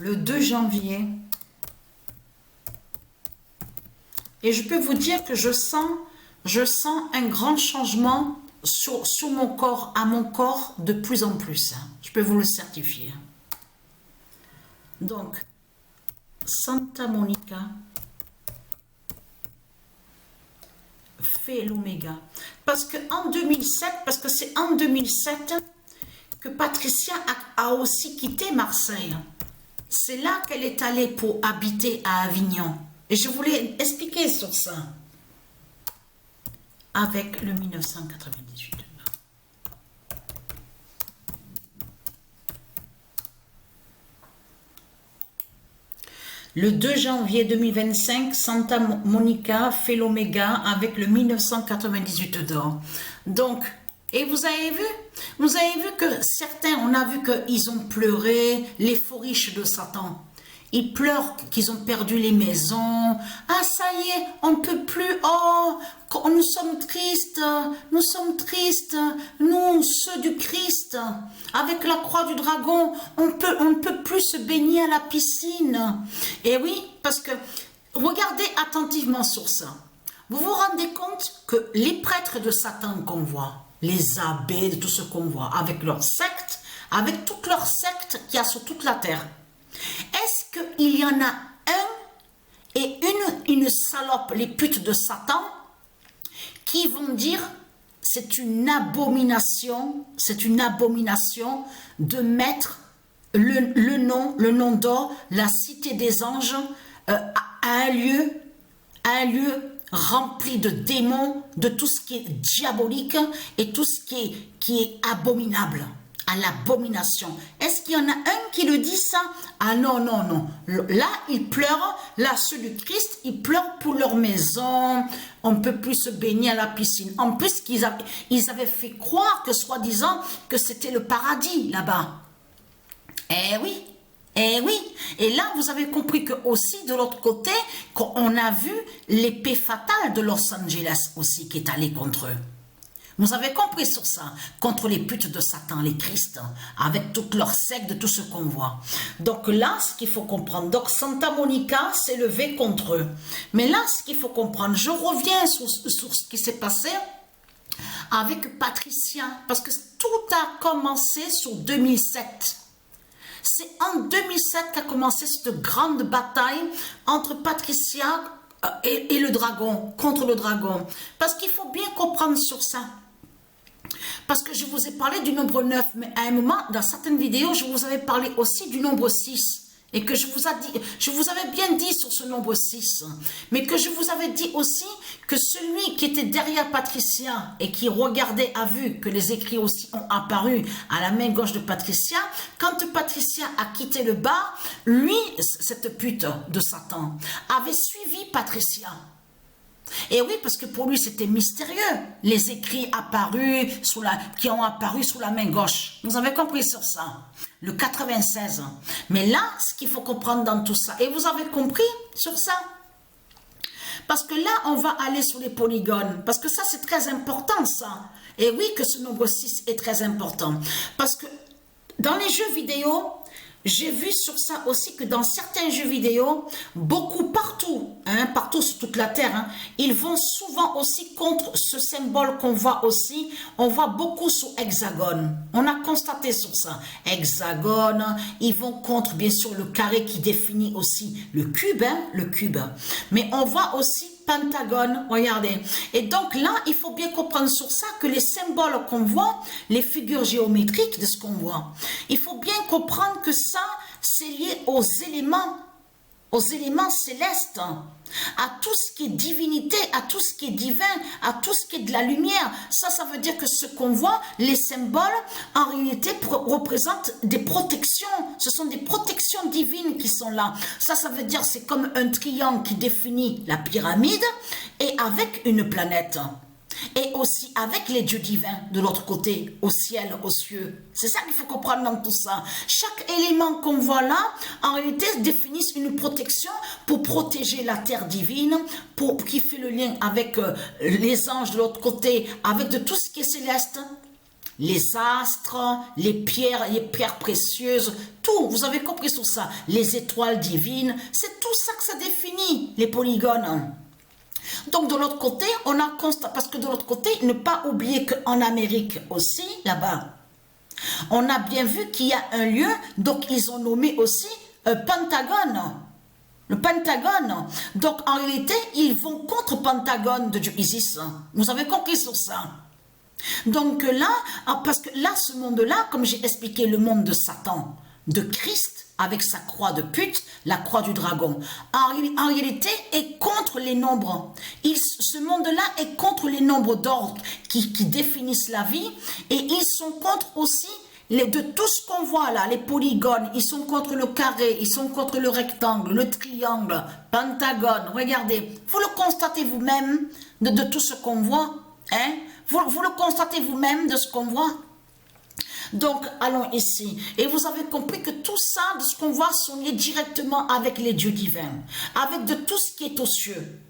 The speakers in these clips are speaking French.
le 2 janvier. Et je peux vous dire que je sens un grand changement sur mon corps, à mon corps de plus en plus. Je peux vous le certifier. Donc, Santa Monica fait l'oméga. Parce que en 2007, parce que c'est en 2007 que Patricia a aussi quitté Marseille. C'est là qu'elle est allée pour habiter à Avignon. Et je voulais expliquer sur ça. Avec le 1998. Le 2 janvier 2025, Santa Monica fait l'oméga avec le 1998 d'or. Donc, et vous avez vu que certains, on a vu qu'ils ont pleuré, les faux riches de Satan. Ils pleurent qu'ils ont perdu les maisons. Ah, ça y est, on ne peut plus. Oh, nous sommes tristes. Nous sommes tristes. Nous, ceux du Christ, avec la croix du dragon, on ne peut plus se baigner à la piscine. Et oui, parce que, regardez attentivement sur ça. Vous vous rendez compte que les prêtres de Satan qu'on voit, les abbés, de tout ce qu'on voit, avec leur secte, avec toute leur secte qu'il y a sur toute la terre, est-ce qu'il y en a un et une salope, les putes de Satan, qui vont dire c'est une abomination de mettre le nom d'or, la cité des anges, à un lieu rempli de démons, de tout ce qui est diabolique et tout ce qui est abominable. À l'abomination. Est-ce qu'il y en a un qui le dit ça? Ah non, non, non. Là, ils pleurent. Là, ceux du Christ, ils pleurent pour leur maison. On ne peut plus se baigner à la piscine. En plus, ils avaient fait croire que, soi-disant, que c'était le paradis, là-bas. Eh oui. Eh oui. Et là, vous avez compris que aussi, de l'autre côté, qu'on a vu l'épée fatale de Los Angeles aussi qui est allée contre eux. Vous avez compris sur ça, contre les putes de Satan, les Christ, avec toute leur secte, de tout ce qu'on voit. Donc là, ce qu'il faut comprendre, donc Santa Monica s'est levée contre eux. Mais là, ce qu'il faut comprendre, je reviens sur ce qui s'est passé avec Patricia, parce que tout a commencé sur 2007. C'est en 2007 qu'a commencé cette grande bataille entre Patricia et le dragon, contre le dragon. Parce qu'il faut bien comprendre sur ça. Parce que je vous ai parlé du nombre 9, mais à un moment, dans certaines vidéos, je vous avais parlé aussi du nombre 6. Et que je vous avais bien dit sur ce nombre 6. Mais que je vous avais dit aussi que celui qui était derrière Patricia et qui regardait a vu que les écrits aussi ont apparu à la main gauche de Patricia. Quand Patricia a quitté le bar, lui, cette pute de Satan, avait suivi Patricia. Et oui, parce que pour lui, c'était mystérieux. Les écrits apparus qui ont apparu sous la main gauche. Vous avez compris sur ça. Le 96. Mais là, ce qu'il faut comprendre dans tout ça, et vous avez compris sur ça. Parce que là, on va aller sur les polygones. Parce que ça, c'est très important, ça. Et oui, que ce nombre 6 est très important. Parce que dans les jeux vidéo, j'ai vu sur ça aussi que dans certains jeux vidéo, beaucoup partout, partout sur toute la terre, ils vont souvent aussi contre ce symbole qu'on voit aussi. On voit beaucoup sur hexagone. On a constaté sur ça. Hexagone, ils vont contre bien sûr le carré qui définit aussi le cube, le cube. Mais on voit aussi pentagone, regardez. Et donc là, il faut bien comprendre sur ça que les symboles qu'on voit, les figures géométriques de ce qu'on voit, il faut bien comprendre que ça, c'est lié aux éléments célestes, à tout ce qui est divinité, à tout ce qui est divin, à tout ce qui est de la lumière. Ça veut dire que ce qu'on voit, les symboles, en réalité, représentent des protections. Ce sont des protections divines qui sont là. Ça veut dire c'est comme un triangle qui définit la pyramide et avec une planète. Et aussi avec les dieux divins de l'autre côté, au ciel, aux cieux. C'est ça qu'il faut comprendre dans tout ça. Chaque élément qu'on voit là, en réalité, définissent une protection pour protéger la terre divine, qui fait le lien avec les anges de l'autre côté, avec de tout ce qui est céleste. les astres, les pierres précieuses, tout, vous avez compris sur ça, les étoiles divines, c'est tout ça que ça définit, les polygones. Donc de l'autre côté, on a constaté, parce que de l'autre côté, ne pas oublier qu'en Amérique aussi, là-bas, on a bien vu qu'il y a un lieu, donc ils ont nommé aussi Pentagone. Le Pentagone. Donc en réalité, ils vont contre Pentagone de Dieu Isis. Vous avez compris sur ça. Donc là, parce que là, ce monde-là, comme j'ai expliqué, le monde de Satan, de Christ, avec sa croix de pute, la croix du dragon, en réalité est contre les nombres. Ce monde-là est contre les nombres d'ordre qui définissent la vie, et ils sont contre aussi de tout ce qu'on voit là, les polygones, ils sont contre le carré, ils sont contre le rectangle, le triangle, pentagone, regardez, vous le constatez vous-même de tout ce qu'on voit, hein? Vous le constatez vous-même de ce qu'on voit. Donc, allons ici. Et vous avez compris que tout ça, de ce qu'on voit, sont liés directement avec les dieux divins. Avec de tout ce qui est aux cieux.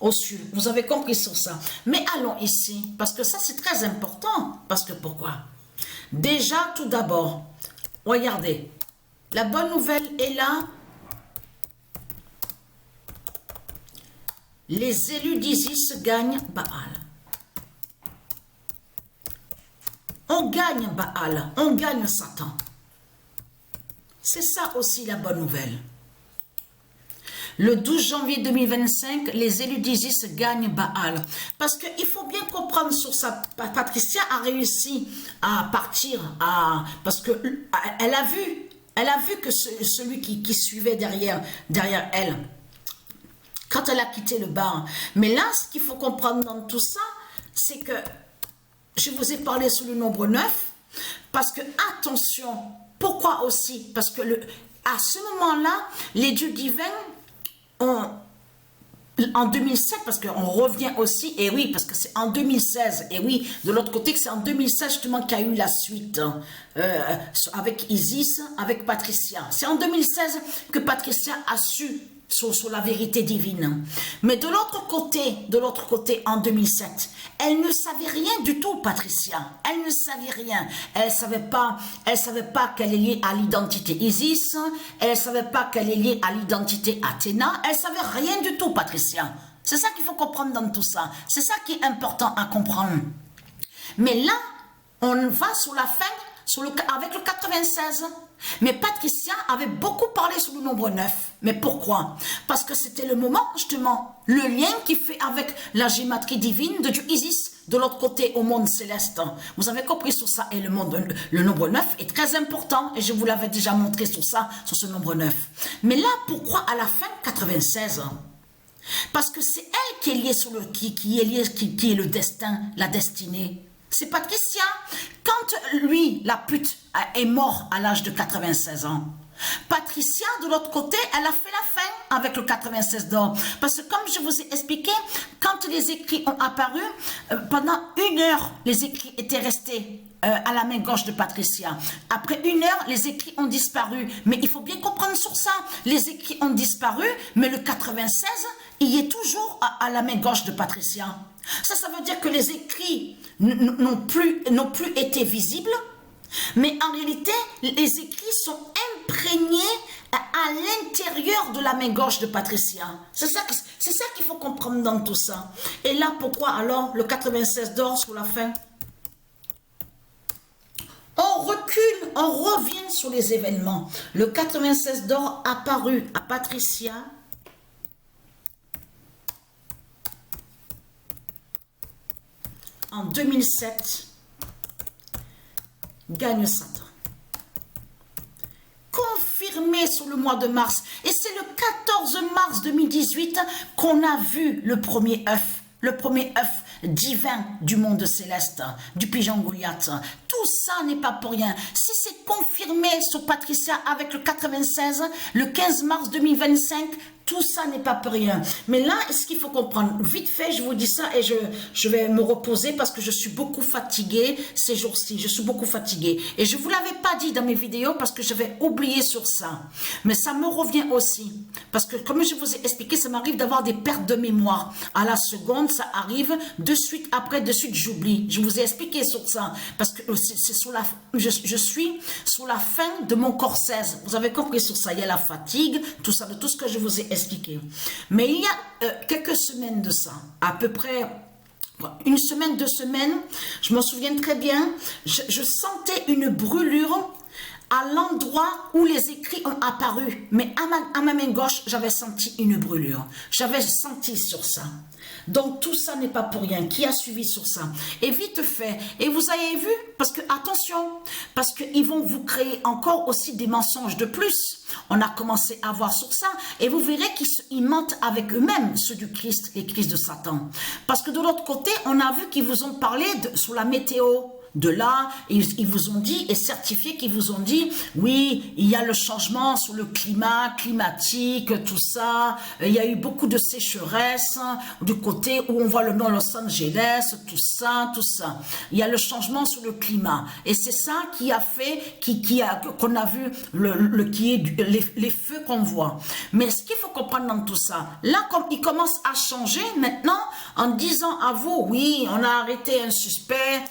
Aux cieux. Vous avez compris sur ça. Mais allons ici. Parce que ça, c'est très important. Parce que pourquoi? Déjà, tout d'abord, regardez. La bonne nouvelle est là. Les élus d'Isis gagnent Baal. On gagne Baal, on gagne Satan. C'est ça aussi la bonne nouvelle. Le 12 janvier 2025, les élus d'Isis gagnent Baal. Parce qu'il faut bien comprendre sur ça. Patricia a réussi à partir, parce qu'elle a vu que celui qui suivait derrière elle, quand elle a quitté le bar. Mais là, ce qu'il faut comprendre dans tout ça, c'est que je vous ai parlé sur le nombre 9, parce que, attention, pourquoi aussi? Parce que à ce moment-là, les dieux divins ont, en 2007, parce qu'on revient aussi, et oui, parce que c'est en 2016, et oui, de l'autre côté, c'est en 2016 justement qu'il y a eu la suite, avec Isis, avec Patricia. C'est en 2016 que Patricia a su sur la vérité divine. Mais de l'autre côté, en 2007, elle ne savait rien du tout, Patricia. Elle ne savait rien. Elle savait pas qu'elle est liée à l'identité Isis. Elle savait pas qu'elle est liée à l'identité Athéna. Elle savait rien du tout, Patricia. C'est ça qu'il faut comprendre dans tout ça. C'est ça qui est important à comprendre. Mais là, on va sur la fin, avec le 96. Mais Patricia avait beaucoup parlé sur le nombre 9. Mais pourquoi? Parce que c'était le moment, justement, le lien qui fait avec la gématrie divine de Dieu Isis, de l'autre côté, au monde céleste. Vous avez compris sur ça. Et le nombre 9 est très important. Et je vous l'avais déjà montré sur ça, sur ce nombre 9. Mais là, pourquoi à la fin 96? Parce que c'est elle qui est liée sur qui est le destin, la destinée. C'est Patricia. Quand lui, la pute, est mort à l'âge de 96 ans, Patricia, de l'autre côté, elle a fait la fin avec le 96 d'or. Parce que comme je vous ai expliqué, quand les écrits ont apparu, pendant 1 heure, les écrits étaient restés à la main gauche de Patricia. Après 1 heure, les écrits ont disparu. Mais il faut bien comprendre sur ça. Les écrits ont disparu, mais le 96, il est toujours à la main gauche de Patricia. Ça veut dire que les écrits n'ont plus été visibles, mais en réalité, les écrits sont imprégnés à l'intérieur de la main gauche de Patricia. C'est ça qu'il faut comprendre dans tout ça. Et là, pourquoi alors le 96 d'or sur la fin? On recule, on revient sur les événements. Le 96 d'or apparu à Patricia en 2007, gagne Satan. Confirmé sur le mois de mars. Et c'est le 14 mars 2018 qu'on a vu le premier œuf divin du monde céleste, du pigeon Goliath. Tout ça n'est pas pour rien. Si c'est confirmé sur Patricia avec le 96, le 15 mars 2025, tout ça n'est pas pour rien. Mais là, ce qu'il faut comprendre, vite fait, je vous dis ça et je vais me reposer parce que je suis beaucoup fatiguée ces jours-ci. Je suis beaucoup fatiguée. Et je ne vous l'avais pas dit dans mes vidéos parce que j'avais oublié sur ça. Mais ça me revient aussi. Parce que comme je vous ai expliqué, ça m'arrive d'avoir des pertes de mémoire. À la seconde, ça arrive. De suite, j'oublie. Je vous ai expliqué sur ça. Parce que je suis sur la fin de mon corsèse. Vous avez compris sur ça. Il y a la fatigue, tout ça, de tout ce que je vous ai expliqué. Mais il y a quelques semaines de ça, à peu près une semaine, 2 semaines, je m'en souviens très bien, je sentais une brûlure à l'endroit où les écrits ont apparu. Mais à ma main gauche, j'avais senti une brûlure. J'avais senti sur ça. Donc tout ça n'est pas pour rien. Qui a suivi sur ça? Et vite fait. Et vous avez vu? Parce que attention, parce qu'ils vont vous créer encore aussi des mensonges de plus. On a commencé à voir sur ça. Et vous verrez qu'ils mentent avec eux-mêmes, ceux du Christ et Christ de Satan. Parce que de l'autre côté, on a vu qu'ils vous ont parlé sur la météo. De là, ils vous ont dit et certifié qu'ils vous ont dit, oui, il y a le changement sur le climat, climatique, tout ça. Il y a eu beaucoup de sécheresse du côté où on voit le nom Los Angeles, tout ça, tout ça. Il y a le changement sur le climat. Et c'est ça qui a fait, qu'on a vu les feux qu'on voit. Mais ce qu'il faut comprendre dans tout ça, là, comme ils commencent à changer maintenant, en disant à vous, oui, on a arrêté un suspect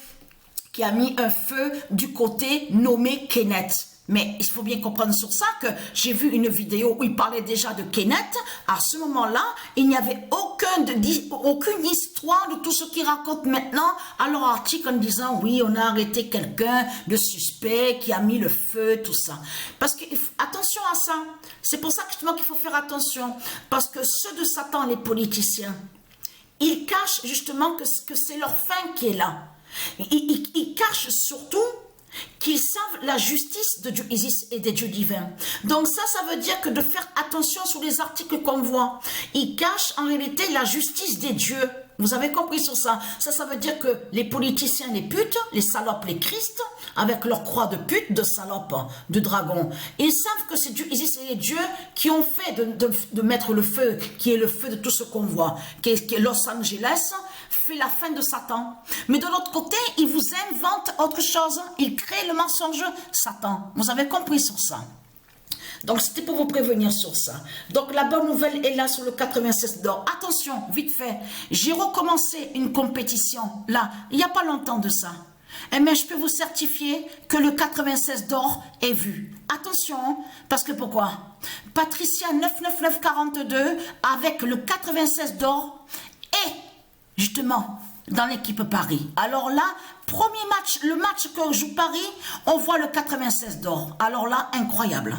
qui a mis un feu du côté nommé Kenneth. Mais il faut bien comprendre sur ça que j'ai vu une vidéo où il parlait déjà de Kenneth. À ce moment-là, il n'y avait aucune histoire de tout ce qu'il raconte maintenant à leur article en disant oui, on a arrêté quelqu'un de suspect qui a mis le feu, tout ça. Parce que attention à ça. C'est pour ça justement qu'il faut faire attention. Parce que ceux de Satan, les politiciens, ils cachent justement que c'est leur fin qui est là. Ils cachent surtout qu'ils savent la justice de Dieu et des dieux divins. Donc ça veut dire que de faire attention sur les articles qu'on voit. Ils cachent en réalité la justice des dieux. Vous avez compris sur ça. Ça veut dire que les politiciens, les putes, les salopes, les Christ, avec leur croix de pute, de salope, de dragon, ils savent que c'est Dieu, c'est les dieux qui ont fait de mettre le feu, qui est le feu de tout ce qu'on voit, qui est Los Angeles, fait la fin de Satan. Mais de l'autre côté, ils vous inventent autre chose. Ils créent le mensonge Satan. Vous avez compris sur ça. Donc, c'était pour vous prévenir sur ça. Donc, la bonne nouvelle est là sur le 96 d'or. Attention, vite fait. J'ai recommencé une compétition, là, il n'y a pas longtemps de ça. Eh bien, je peux vous certifier que le 96 d'or est vu. Attention, parce que pourquoi? Patricia 99942 avec le 96 d'or est justement dans l'équipe Paris. Alors là, premier match, le match que joue Paris, on voit le 96 d'or. Alors là, incroyable.